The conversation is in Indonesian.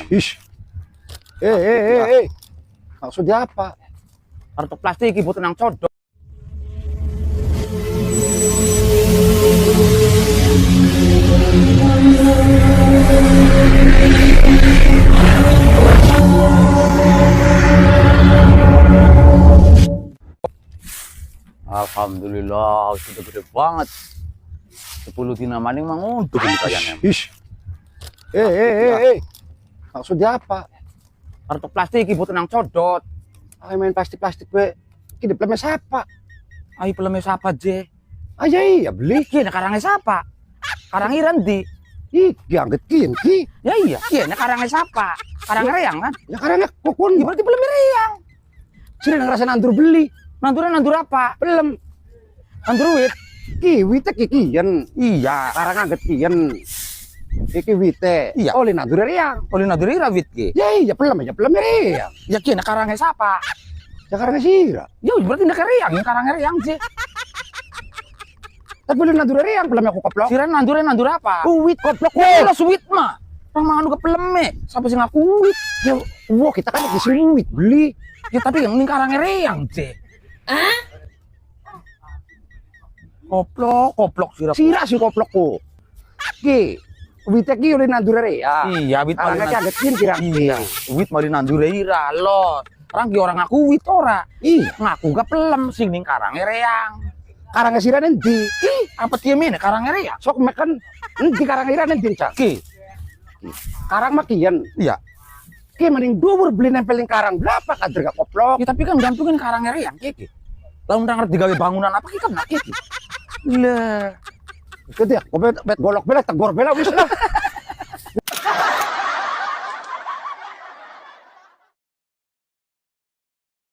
Ish. Eh. Maksudnya apa? Kartu plastik ibu tenang codot. Alhamdulillah sudah gede banget. 10 dina maning manguntuk ini kayaknya. Ish. Eh. Maksudnya apa? Kartu plastik ibu tenang codot. Ay main plastik we. Ki dipleme siapa? Ayo peleme siapa je? Aja iya beli. Iya karangnya siapa? Karangiran di. Iki angget ki. Ya iya karangnya siapa? Karang reang kan? Ya karena kokon. Ya berarti peleme reang. Sini ngerasa nandur beli. Nandur apa? Belum. Nandur wit. Ki wite kikian. Iya. Karang angget kian. Iki wite. Iya. Oleh nandur riang. Oleh nandur ira wit ki. Ya iya pelem riang. Ya kena karangnya siapa? Ya karena sira. Ya berarti ndak reang, ya karangnya reang je. Tapi lu nandur riang pelem aku koplok. Sira nandur apa? Wit koplok. Ya wit mah. Orang mangan juga peleme. Siapa sih ngaku wit? Ya, wah kita kan lagi wit beli. Ya tapi yang ini karangnya reang je. Koplok sira. Sira sih koplokku. Ki, wite ki oleh nandur riang. Iya, wit mah Karangnya kaget kian kira. Iya, wit mah nandur ira lo. Orang ki orang ngaku wit ora. Iya, Ngaku gak pelem sing ning karangnya reang. karangnya sira nanti. Ih, apa dia mene karangnya reang? Sok makan nanti karang ira nanti cak. Ki. Karang makian. Iya. Ki mending dubur beli nempelin karang berapa kader gak koplok. Ya tapi kan gantungin karangnya reang ki. Lalu udah ngerti gawe bangunan apa ki kan ki. Lah. Gede, kau bet golok bela tegor bela wis lah.